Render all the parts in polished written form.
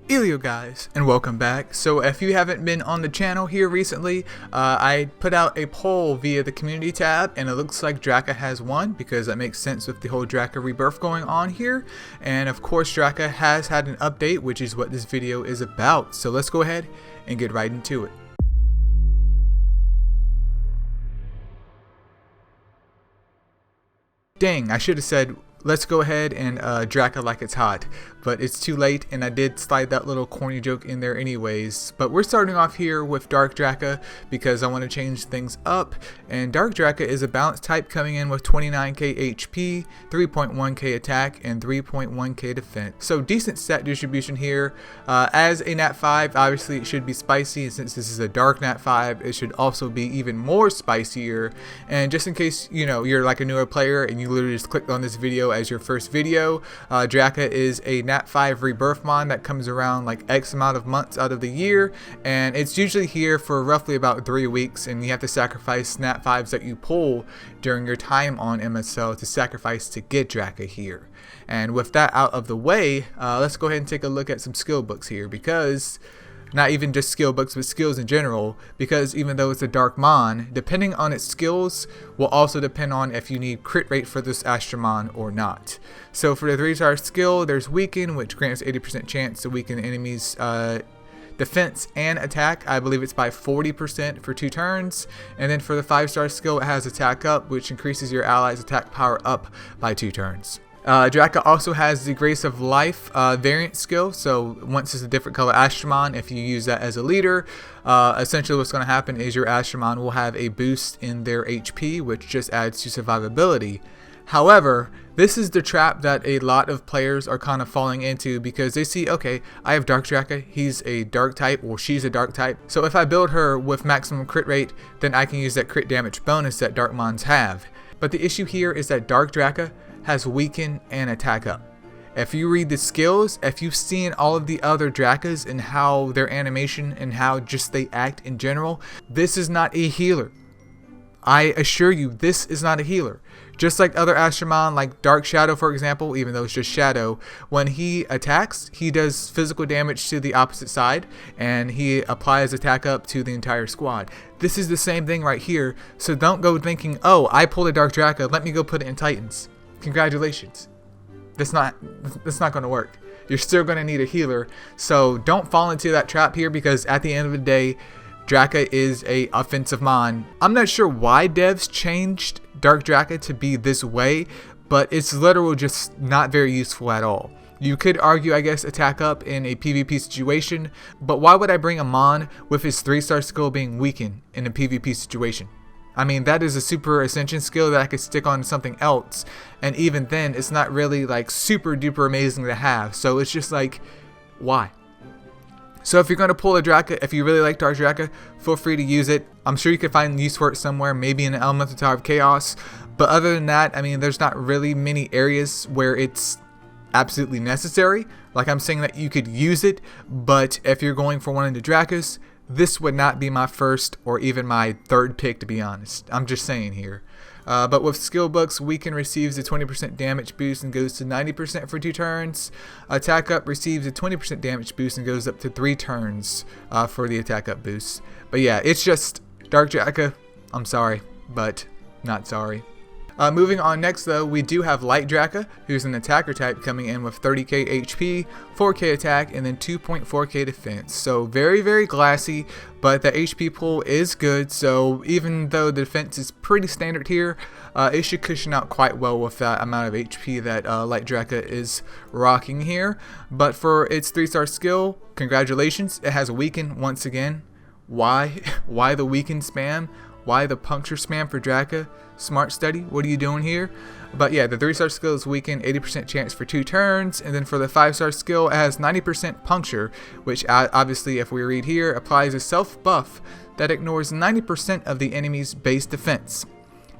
Eileo guys, and welcome back. So if you haven't been on the channel here recently, I put out a poll via the community tab, and it looks like Draka has won because that makes sense with the whole Draka rebirth going on here. And of course Draka has had an update, which is what this video is about. So let's go ahead and get right into it. Dang, I should have said let's go ahead and Draka like it's hot, but it's too late, and I did slide that little corny joke in there anyways. But we're starting off here with Dark Draka because I want to change things up, and Dark Draka is a balanced type coming in with 29k HP, 3.1k attack, and 3.1k defense. So decent stat distribution here. As a Nat 5, obviously it should be spicy, and since this is a dark Nat 5, it should also be even more spicier. And just in case you're like a newer player and you literally just clicked on this video as your first video, Draka is a Nat 5 rebirth mon that comes around like X amount of months out of the year, and it's usually here for roughly about 3 weeks, and you have to sacrifice Nat 5s that you pull during your time on MSL to sacrifice to get Draka here. And with that out of the way, let's go ahead and take a look at some skill books here, because not even just skill books, but skills in general, because even though it's a dark mon, depending on its skills will also depend on if you need crit rate for this Astromon or not. So for the 3-star skill, there's weaken, which grants 80% chance to weaken enemies defense and attack. I believe it's by 40% for 2 turns. And then for the 5-star skill, it has attack up, which increases your allies attack power up by 2 turns. Draka also has the Grace of Life variant skill, so once it's a different color Astromon, if you use that as a leader, essentially what's going to happen is your Astromon will have a boost in their HP, which just adds to survivability. However, this is the trap that a lot of players are kind of falling into, because they see, okay, I have Dark Draka, he's a dark type, or she's a dark type, so if I build her with maximum crit rate, then I can use that crit damage bonus that Dark Mons have. But the issue here is that Dark Draka has weaken and attack up. If you read the skills, if you've seen all of the other Drakas and how their animation and how just they act in general, this is not a healer. I assure you, this is not a healer. Just like other Astromon, like Dark Shadow for example, even though it's just Shadow, when he attacks, he does physical damage to the opposite side, and he applies attack up to the entire squad. This is the same thing right here, so don't go thinking, oh, I pulled a Dark Draka, let me go put it in Titans. Congratulations. That's not going to work. You're still going to need a healer, so don't fall into that trap here, because at the end of the day, Draka is a offensive mon. I'm not sure why devs changed Dark Draka to be this way, but it's literally just not very useful at all. You could argue, I guess, attack up in a PvP situation, but why would I bring a mon with his 3-star skill being weakened in a PvP situation? I mean, that is a super ascension skill that I could stick on something else, and even then it's not really like super duper amazing to have, so it's just like, why? So if you're going to pull a Draka, if you really like Dark Draka, feel free to use it. I'm sure you could find use for it somewhere, maybe in an Elemental Tower of Chaos, but other than that, I mean, there's not really many areas where it's absolutely necessary. Like, I'm saying that you could use it, but if you're going for one of the Drakas, this would not be my first or even my third pick, to be honest. I'm just saying here. But with skill books, weaken receives a 20% damage boost and goes to 90% for 2 turns. Attack up receives a 20% damage boost and goes up to 3 turns for the attack up boost. But yeah, it's just Dark Draka. I'm sorry, but not sorry. Moving on next though, we do have Light Draka, who's an attacker type coming in with 30k HP, 4k attack, and then 2.4k defense. So very, very glassy, but the HP pool is good, so even though the defense is pretty standard here, it should cushion out quite well with that amount of HP that Light Draka is rocking here. But for its 3-star skill, congratulations, it has a weaken once again. Why? Why the weaken spam? Why the puncture spam for Draka? Smart study, what are you doing here? But yeah, the 3-star skill is weakened, 80% chance for 2 turns, and then for the 5-star skill, it has 90% puncture, which obviously, if we read here, applies a self buff that ignores 90% of the enemy's base defense.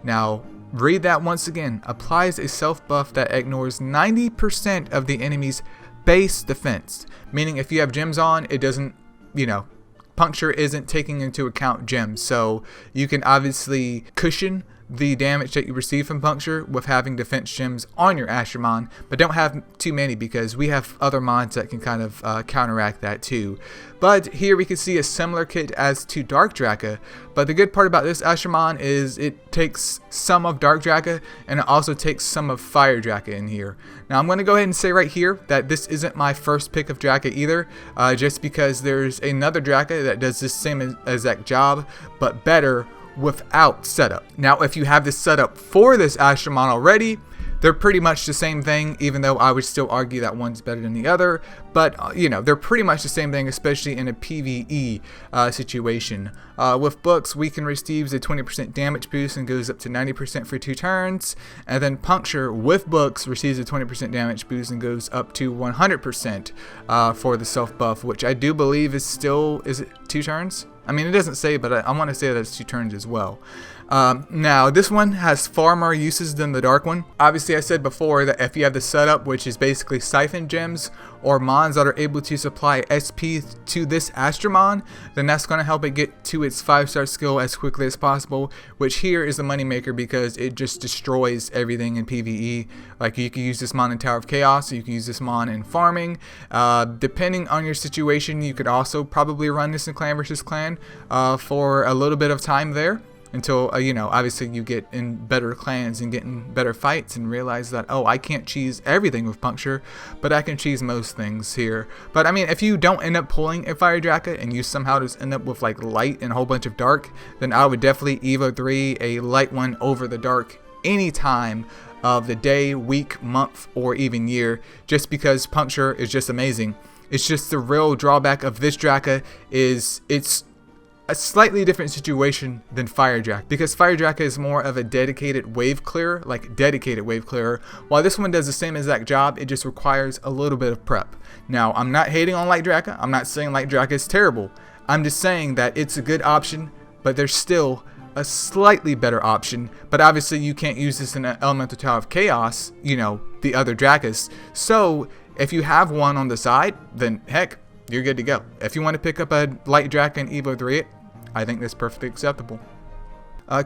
Now, read that once again, applies a self buff that ignores 90% of the enemy's base defense, meaning if you have gems on, it doesn't, Puncture isn't taking into account gems, so you can obviously cushion the damage that you receive from Puncture with having defense gems on your Astromon, but don't have too many because we have other mods that can kind of counteract that too. But here we can see a similar kit as to Dark Draka, but the good part about this Astromon is it takes some of Dark Draka and it also takes some of Fire Draka in here. Now I'm going to go ahead and say right here that this isn't my first pick of Draka either, just because there's another Draka that does the same exact job, but better without setup. Now if you have this setup for this Astromon already, they're pretty much the same thing, even though I would still argue that one's better than the other. But, you know, they're pretty much the same thing, especially in a PvE situation. With books, Weaken receives a 20% damage boost and goes up to 90% for 2 turns. And then Puncture, with books, receives a 20% damage boost and goes up to 100% for the self buff, which I do believe is still, is it 2 turns? I mean, it doesn't say, but I want to say that it's 2 turns as well. Now, this one has far more uses than the dark one. Obviously, I said before that if you have the setup, which is basically Siphon Gems or Mons that are able to supply SP to this Astromon, then that's going to help it get to its 5-star skill as quickly as possible, which here is the moneymaker because it just destroys everything in PvE. Like, you can use this Mon in Tower of Chaos, you can use this Mon in farming. Depending on your situation, you could also probably run this in Clan vs. Clan for a little bit of time there. Until, you know, obviously you get in better clans and get in better fights and realize that, oh, I can't cheese everything with Puncture, but I can cheese most things here. But, I mean, if you don't end up pulling a Fire Draka and you somehow just end up with, like, light and a whole bunch of dark, then I would definitely Evo 3 a light one over the dark any time of the day, week, month, or even year, just because Puncture is just amazing. It's just the real drawback of this Draka is it's a slightly different situation than Fire Draka, because Fire Draka is more of a dedicated wave clearer, while this one does the same exact job. It just requires a little bit of prep. Now, I'm not hating on Light Draka. I'm not saying Light Draka is terrible. I'm just saying that it's a good option, but there's still a slightly better option. But obviously you can't use this in an Elemental Tower of Chaos, you know, the other Drakas. So if you have one on the side, then heck, you're good to go. If you want to pick up a Light Draka and Evo 3 it, I think that's perfectly acceptable.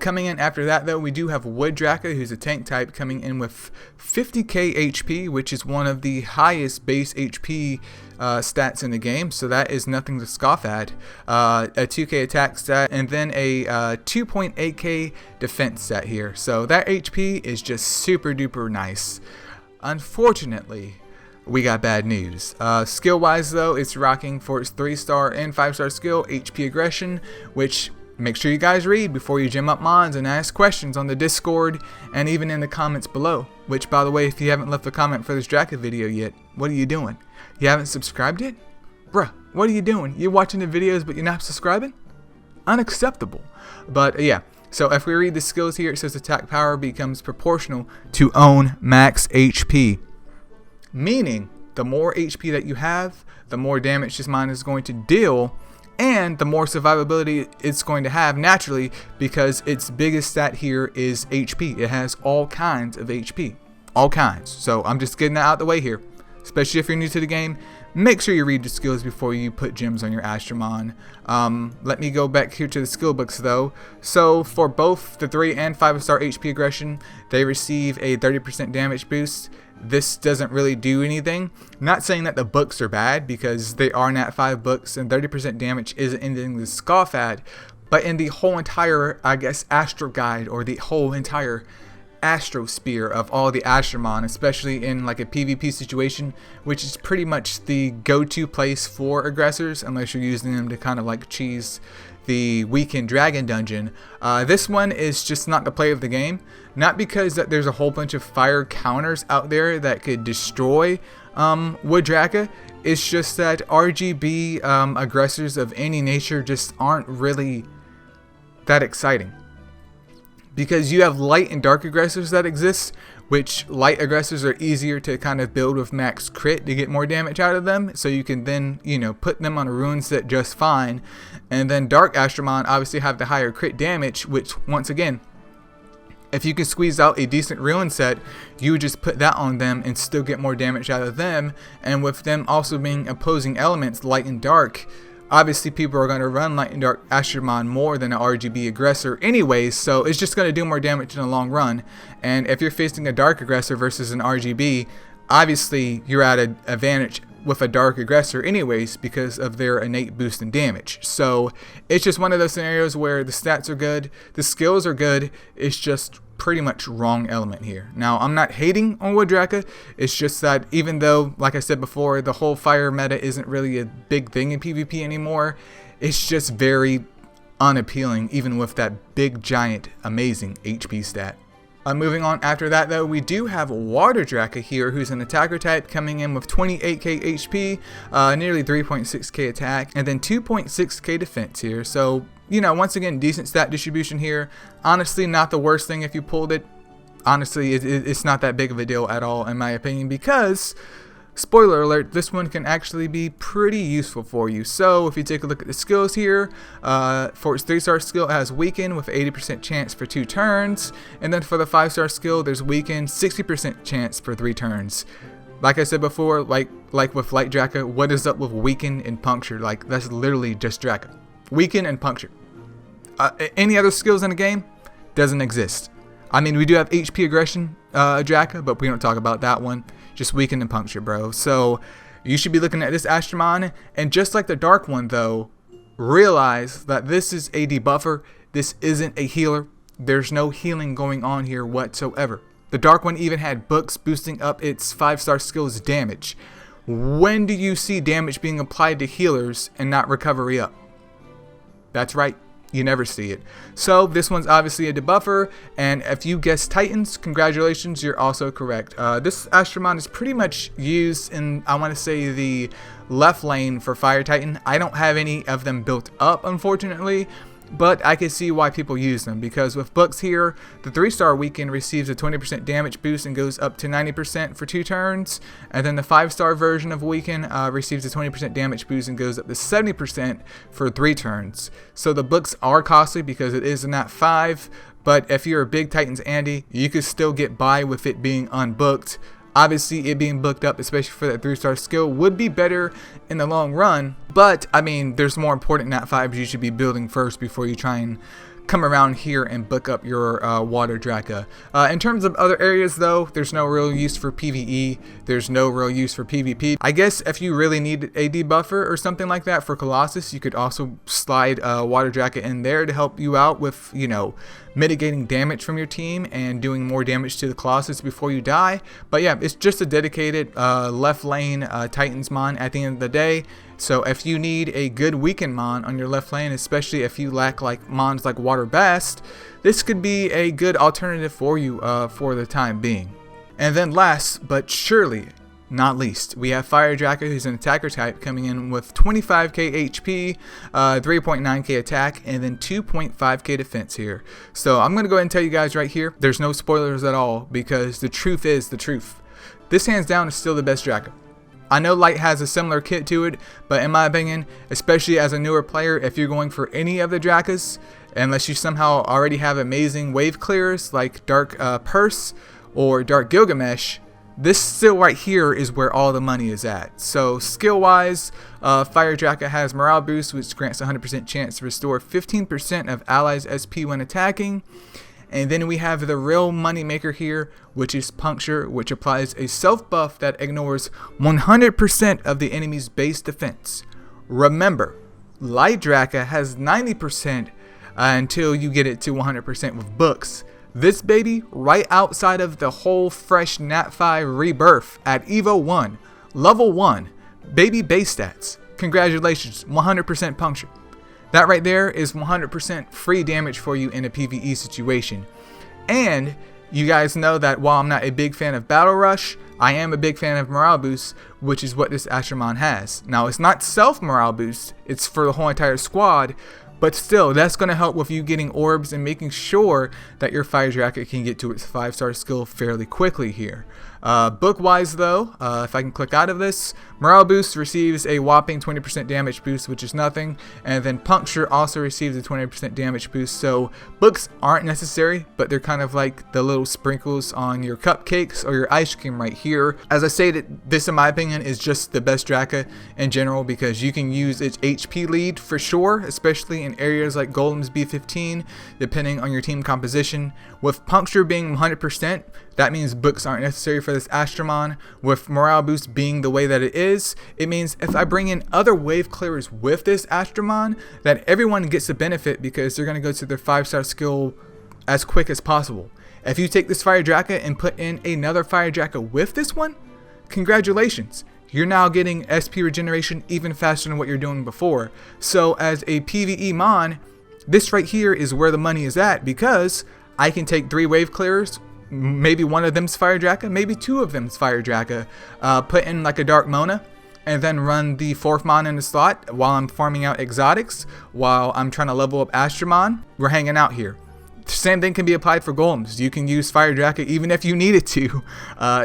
Coming in after that, though, we do have Wood Draka, who's a tank type, coming in with 50k HP, which is one of the highest base HP stats in the game, so that is nothing to scoff at. A 2k attack stat, and then a 2.8k defense stat here. So that HP is just super duper nice. Unfortunately, we got bad news. Skill wise though, it's rocking for its 3-star and 5-star skill, HP aggression, which make sure you guys read before you gem up Mons and ask questions on the Discord and even in the comments below. Which, by the way, if you haven't left a comment for this Draka video yet, what are you doing? You haven't subscribed yet? Bruh, what are you doing? You're watching the videos but you're not subscribing? Unacceptable. But yeah, so if we read the skills here, it says attack power becomes proportional to own max HP. Meaning, the more HP that you have, the more damage this Mon is going to deal, and the more survivability it's going to have naturally, because its biggest stat here is HP. It has all kinds of HP. All kinds. So I'm just getting that out the way here. Especially if you're new to the game, make sure you read the skills before you put gems on your Astromon. Let me go back here to the skill books though. So for both the 3 and 5-star HP aggression, they receive a 30% damage boost. This doesn't really do anything. Not saying that the books are bad, because they are Nat 5 books and 30% damage isn't anything to scoff at, but in the whole entire, I guess, Astro Guide, or the whole entire Astrosphere of all the Astromon, especially in like a PvP situation, which is pretty much the go-to place for aggressors, unless you're using them to kind of like cheese the weekend dragon dungeon. This one is just not the play of the game, not because that there's a whole bunch of fire counters out there that could destroy Wood Draka. It's just that RGB aggressors of any nature just aren't really that exciting, because you have light and dark aggressors that exist, which light aggressors are easier to kind of build with max crit to get more damage out of them, so you can then, you know, put them on a rune set just fine. And then dark Astromon obviously have the higher crit damage, which once again, if you can squeeze out a decent ruin set, you would just put that on them and still get more damage out of them. And with them also being opposing elements, light and dark, Obviously, people are going to run Light and Dark Astromon more than an RGB aggressor anyways, so it's just going to do more damage in the long run. And if you're facing a Dark aggressor versus an RGB, obviously you're at an advantage with a Dark aggressor anyways because of their innate boost in damage. So it's just one of those scenarios where the stats are good, the skills are good, it's just pretty much wrong element here. Now, I'm not hating on Wood Draka, it's just that even though, like I said before, the whole fire meta isn't really a big thing in PvP anymore, it's just very unappealing even with that big, giant, amazing HP stat. Moving on after that though, we do have Water Draka here, who's an attacker type coming in with 28k HP, nearly 3.6k attack, and then 2.6k defense here. So, you know, once again, decent stat distribution here. Honestly, not the worst thing if you pulled it. Honestly, it's not that big of a deal at all in my opinion because, spoiler alert, this one can actually be pretty useful for you. So if you take a look at the skills here, for its 3-star skill it has Weaken with 80% chance for 2 turns, and then for the 5-star skill there's Weaken 60% chance for 3 turns. Like I said before, like with Light Draka, what is up with Weaken and Puncture? Like, that's literally just Draka. Weaken and Puncture. Any other skills in the game? Doesn't exist. I mean, we do have HP aggression Draka, but we don't talk about that one. Just Weaken and Puncture, bro. So you should be looking at this Astromon, and just like the Dark one though, realize that this is a debuffer. This isn't a healer. There's no healing going on here whatsoever. The Dark one even had books boosting up its 5-star skills damage. When do you see damage being applied to healers and not recovery up? That's right. You never see it. So this one's obviously a debuffer, and if you guessed Titans, congratulations, you're also correct. This Astromon is pretty much used in, I want to say, the left lane for Fire Titan. I don't have any of them built up, unfortunately, but I can see why people use them, because with books here, the 3-star Weaken receives a 20% damage boost and goes up to 90% for 2 turns, and then the 5-star version of Weaken receives a 20% damage boost and goes up to 70% for 3 turns. So the books are costly because it is a nat 5, but if you're a big Titans Andy, you could still get by with it being unbooked. Obviously, it being booked up, especially for that 3-star skill, would be better in the long run. But, I mean, there's more important nat 5s you should be building first before you try and come around here and book up your Water Draka. In terms of other areas though, there's no real use for PvE, there's no real use for PvP. I guess if you really need a debuffer or something like that for Colossus, you could also slide Water Draka in there to help you out with, you know, mitigating damage from your team and doing more damage to the Colossus before you die. But yeah, it's just a dedicated left lane Titans mon at the end of the day. So if you need a good weaken mon on your left lane, especially if you lack like mons like Water Bast, this could be a good alternative for you for the time being. And then last but surely not least, we have Fire Draka, who's an attacker type, coming in with 25k HP, 3.9k attack, and then 2.5k defense here. So I'm going to go ahead and tell you guys right here, there's no spoilers at all, because the truth is the truth. This hands down is still the best Draka. I know Light has a similar kit to it, but in my opinion, especially as a newer player, if you're going for any of the Drakas, unless you somehow already have amazing wave clears like Dark Purse or Dark Gilgamesh, this still right here is where all the money is at. So skill wise, Fire Draka has morale boost, which grants 100% chance to restore 15% of allies SP when attacking. And then we have the real money maker here, which is Puncture, which applies a self buff that ignores 100% of the enemy's base defense. Remember, Light Draka has 90% until you get it to 100% with books. This baby, right outside of the whole fresh Nat 5 rebirth at Evo 1, level 1, baby base stats. Congratulations, 100% Puncture. That right there is 100% free damage for you in a PvE situation. And you guys know that while I'm not a big fan of Battle Rush, I am a big fan of Morale Boost, which is what this Astromon has. Now, it's not self Morale Boost, it's for the whole entire squad, but still, that's going to help with you getting orbs and making sure that your Fire Draka can get to its 5-star skill fairly quickly here. Book-wise though, if I can click out of this, Morale Boost receives a whopping 20% damage boost, which is nothing, and then Puncture also receives a 20% damage boost. So books aren't necessary, but they're kind of like the little sprinkles on your cupcakes or your ice cream right here. As I stated, this in my opinion is just the best Draka in general because you can use its HP lead for sure, especially in areas like Golem's B15, depending on your team composition. With Puncture being 100%, that means books aren't necessary for this Astromon. With Morale Boost being the way that it is, it means if I bring in other wave clearers with this Astromon, that everyone gets a benefit because they're going to go to their 5-star skill as quick as possible. If you take this Fire Draka and put in another Fire Draka with this one, congratulations. You're now getting SP regeneration even faster than what you're doing before. So as a PvE mon, this right here is where the money is at because I can take 3 wave clearers, maybe one of them's Fire Draka, maybe 2 of them's Fire Draka, put in like a Dark Mona, and then run the 4th mon in the slot while I'm farming out exotics, while I'm trying to level up Astromon. We're hanging out here. Same thing can be applied for Golems. You can use Fire Draka even if you needed to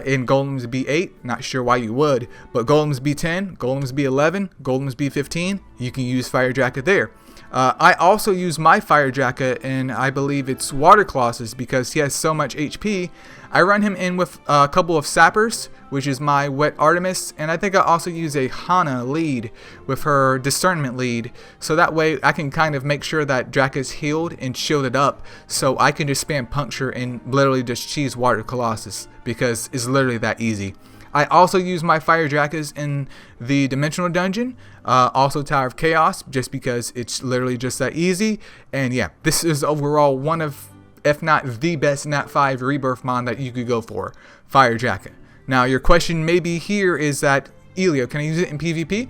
in Golems B8. Not sure why you would, but Golems B10, Golems B11, Golems B15, you can use Fire Draka there. I also use my Fire Draka in, I believe it's Water Colossus because he has so much HP. I run him in with a couple of Sappers, which is my Wet Artemis, and I think I also use a Hana lead with her Discernment lead, so that way I can kind of make sure that Draka's healed and shielded up, so I can just spam Puncture and literally just cheese Water Colossus because it's literally that easy. I also use my Fire Drakas in the Dimensional Dungeon, also Tower of Chaos, just because it's literally just that easy. And yeah, this is overall one of, if not the best Nat 5 Rebirth mon that you could go for, Fire Draka. Now your question maybe here is that, Eileo, can I use it in PvP?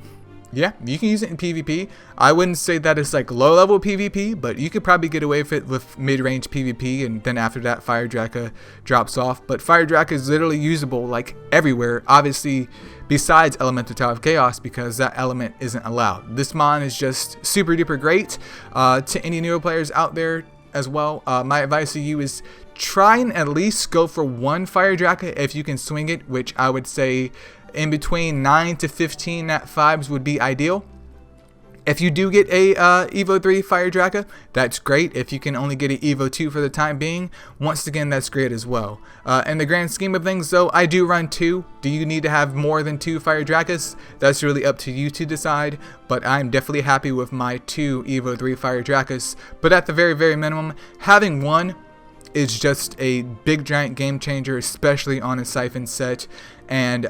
Yeah, you can use it in PvP. I wouldn't say that it's like low level PvP, but you could probably get away with it with mid-range PvP, and then after that Fire Draka drops off. But Fire Draka is literally usable like everywhere, obviously besides Elemental Tower of Chaos because that element isn't allowed. This mon is just super duper great to any newer players out there as well. My advice to you is try and at least go for 1 Fire Draka if you can swing it, which I would say in between 9 to 15 Nat 5s would be ideal. If you do get a Evo 3 Fire Draka, that's great. If you can only get an Evo 2 for the time being, once again, that's great as well. In the grand scheme of things, though, I do run 2. Do you need to have more than 2 Fire Drakas? That's really up to you to decide, but I'm definitely happy with my 2 Evo 3 Fire Drakas. But at the very, very minimum, having 1 is just a big giant game changer, especially on a Siphon set. And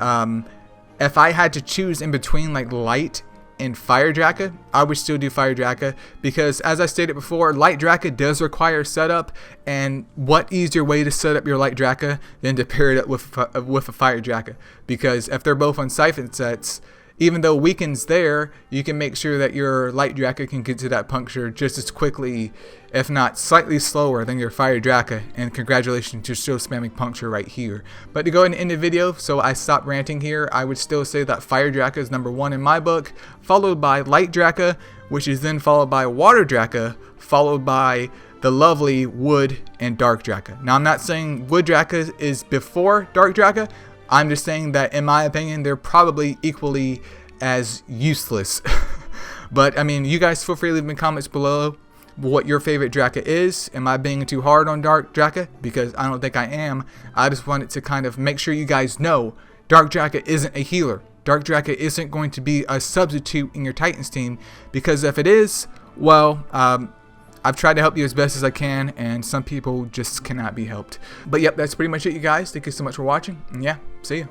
if I had to choose in between like Light and Fire Draka, I would still do Fire Draka because, as I stated before, Light Draka does require setup, and what easier way to set up your Light Draka than to pair it up with a Fire Draka? Because if they're both on Siphon sets, even though Weaken's there, you can make sure that your Light Draka can get to that Puncture just as quickly, if not slightly slower, than your Fire Draka. And congratulations, you're still spamming Puncture right here. But to go ahead and end the video, so I stop ranting here, I would still say that Fire Draka is number 1 in my book, followed by Light Draka, which is then followed by Water Draka, followed by the lovely Wood and Dark Draka. Now, I'm not saying Wood Draka is before Dark Draka. I'm just saying that, in my opinion, they're probably equally as useless. But, I mean, you guys feel free to leave in the comments below what your favorite Draka is. Am I being too hard on Dark Draka? Because I don't think I am. I just wanted to kind of make sure you guys know Dark Draka isn't a healer. Dark Draka isn't going to be a substitute in your Titans team, because if it is, well, I've tried to help you as best as I can, and some people just cannot be helped. But yep, that's pretty much it, you guys. Thank you so much for watching, and yeah, see ya.